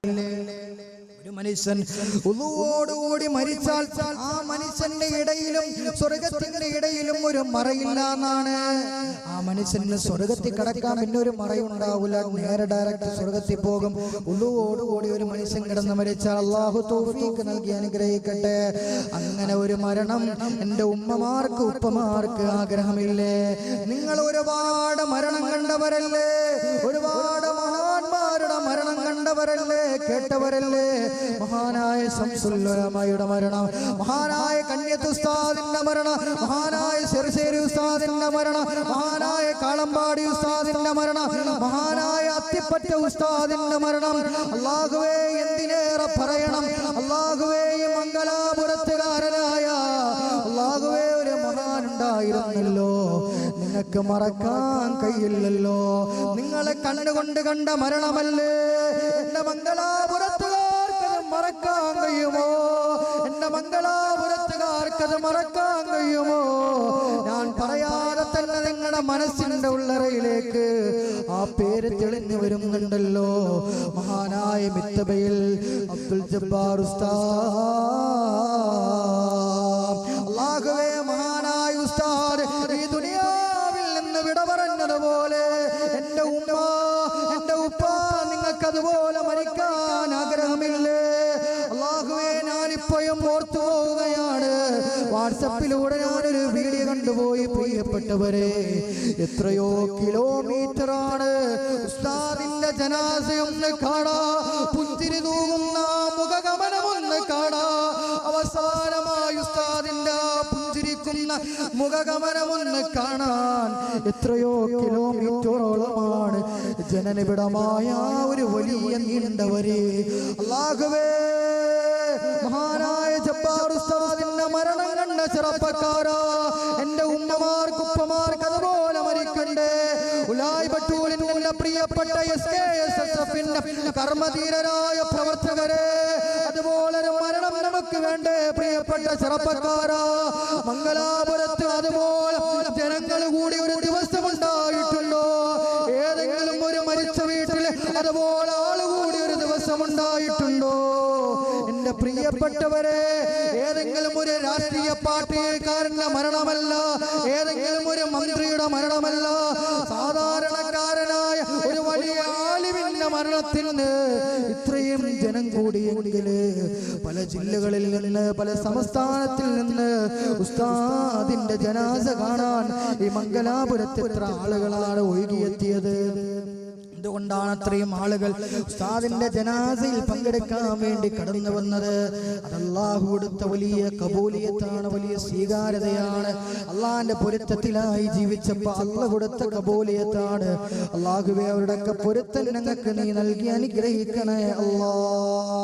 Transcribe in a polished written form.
ഒരു മനുഷ്യൻ ഉളുവോടുകൂടി മരിച്ചാൽ ആ മനുഷ്യന്റെ ഇടയിലും സ്വർഗത്തിന്റെ ഇടയിലും ഒരു മറയില്ല എന്നാണ്. ആ മനുഷ്യന് സ്വർഗത്തിൽ കടക്കാൻ പിന്നെ ഒരു മറയുണ്ടാവില്ല, നേരെ ഡയറക്റ്റ് സ്വർഗത്തിൽ പോകും. ഉളുവോടുകൂടി ഒരു മനുഷ്യൻ കിടന്ന് മരിച്ചാൽ അല്ലാഹു തൗഫീഖ് നൽകി അനുഗ്രഹിക്കട്ടെ. അങ്ങനെ ഒരു മരണം എൻ്റെ ഉമ്മമാർക്ക് ഉപ്പമാർക്ക് ആഗ്രഹമില്ലേ? നിങ്ങൾ ഒരുപാട് മരണം കണ്ടവരല്ലേ, ഒരുപാട് മഹാന്മാരുടെ മരണം കണ്ടവരല്ലേ, കേട്ടവരല്ലേ? മഹാനായ ശംസുൽ ഉലമയുടെ മരണം, മഹാനായ കണ്യത്ത് ഉസ്താദിന്റെ മരണം, മഹാനായ ചെറുശ്ശേരി ഉസ്താദിന്റെ മരണം, മഹാനായ കാളമ്പാടി ഉസ്താദിന്റെ മരണം, മഹാനായ അത്തിപ്പറ്റ ഉസ്താദിന്റെ മരണം. അല്ലാഹുവേ, എന്തിനേറെ പറയണം? അല്ലാഹുവേ, ഈ മംഗലാപുരത്തുകാരനായ അല്ലാഹുവേ, ഒരു മഹാനുണ്ടായിരുന്നല്ലോ, നിനക്ക് മറക്കാൻ കഴിയില്ലല്ലോ. നിങ്ങളെ കണ്ണുകൊണ്ട് കണ്ട മരണമല്ലേ എന്റെ മംഗലാപുരത്തുകാർക്കത് മറക്കാൻ കഴിയുമോ? എന്റെ മംഗലാപുരത്തുകാർക്കത് മറക്കാൻ കഴിയുമോ? ഞാൻ പറയാതെ തന്നെ നിങ്ങളുടെ മനസ്സിന്റെ ഉള്ളറയിലേക്ക് ആ പേര് തെളിഞ്ഞു വരുന്നുണ്ടല്ലോ. മഹാനായ മിത്തബയിൽ അബ്ദുൽ ജബ്ബാർ ഉസ്താദ്. അല്ലാഹുവേ, മഹാനായ ഉസ്താദ് ഈ ദുനിയാവിൽ നിന്ന് വിട പറഞ്ഞതുപോലെ എന്റെ ഉമ്മ എന്റെ ഉപ്പ നിങ്ങൾക്കതുപോലെ മരിക്കാൻ ആഗ്രഹമില്ലേ? അല്ലാഹുവേ, ഞാനിപ്പോഴും ഓർത്തു പോവുകയാണ്. വാട്സപ്പിലൂടെ ഞാനൊരു വീഡിയോ കണ്ടുപോയി. പ്രിയപ്പെട്ടവരെ, എത്രയോ കിലോമീറ്ററാണ് ഉസ്താദിന്റെ ജനാസയൊന്ന് കാണാ, പുഞ്ചിരി തൂകുന്ന മുഖഗമനമൊന്ന് കാണാ, അവസാനമായി ഉസ്താദിന്റെ പുഞ്ചിരിക്കുന്ന മുഖഗമനമൊന്ന് കാണാൻ എത്രയോ കിലോമീറ്ററോളമാണ് ജനനിബിഡമായ ഒരു വലിയ നീണ്ടവരെ. അല്ലാഹുവേ, മഹാനായ ജബ്ബാർ ഉസ്താദിന്റെ മരണം കണ്ട ചെറുപ്പക്കാരാ, എന്റെ ഉമ്മമാർക്ക് ഉപ്പമാർക്ക് അതുപോലെ മരിക്കണ്ടേ? ഉലായ് ബട്ടൂലിന്റെ പ്രിയപ്പെട്ട SKSSFന്റെ കർമ്മധീരരായ പ്രവർത്തകരെ, അതുപോലെ ഒരു മരണം നമുക്ക് വേണ്ടേ? പ്രിയപ്പെട്ട ചെറുപ്പക്കാരാ, മംഗലാപുരത്ത് അതുപോലെ ജനങ്ങൾ കൂടി ഒരു ദിവസം ഉണ്ടായിട്ടുണ്ടോ? ഏതെങ്കിലും ഒരു മരിച്ച വീട്ടില് അതുപോലെ ആളുകൂടി ഒരു ദിവസം ഉണ്ടായിട്ടുണ്ടോ? എന്റെ പ്രിയപ്പെട്ടവരെ, ഏതെങ്കിലും ഒരു രാഷ്ട്രീയ പാർട്ടിക്കാരന്റെ മരണമല്ല, ഏതെങ്കിലും ഒരു മന്ത്രിയുടെ മരണമല്ല, സാധാരണക്കാരനായ ഒരു വലിയ ആലിമിന്റെ മരണത്തിന് ഇത്രയും ജനം കൂടിയെങ്കില് പല ജില്ലകളിൽ നിന്ന്, പല സംസ്ഥാനത്തിൽ നിന്ന് ഉസ്താദിന്റെ ജനാസ കാണാൻ ഈ മംഗലാപുരത്ത് എത്ര ആളുകളാണ് ഒഴുകിയെത്തിയത്? എന്തുകൊണ്ടാണ് അത്രയും ആളുകൾ ഉസ്താദിന്റെ ജനാസയിൽ പങ്കെടുക്കാൻ വേണ്ടി കടന്നു വന്നത്? അത് അല്ലാഹു കൊടുത്ത വലിയ കബൂലിയത്താണ്, വലിയ സ്വീകാര്യതയാണ്. അള്ളാഹിന്റെ പൊരുത്തത്തിലായി ജീവിച്ചപ്പോ അല്ലാഹു കൊടുത്ത കബൂലിയത്താണ്. അല്ലാഹുവേ, അവരുടെയൊക്കെ പൊരുത്തം ഞങ്ങൾക്ക് നീ നൽകി അനുഗ്രഹിക്കണേ അല്ലാഹ്.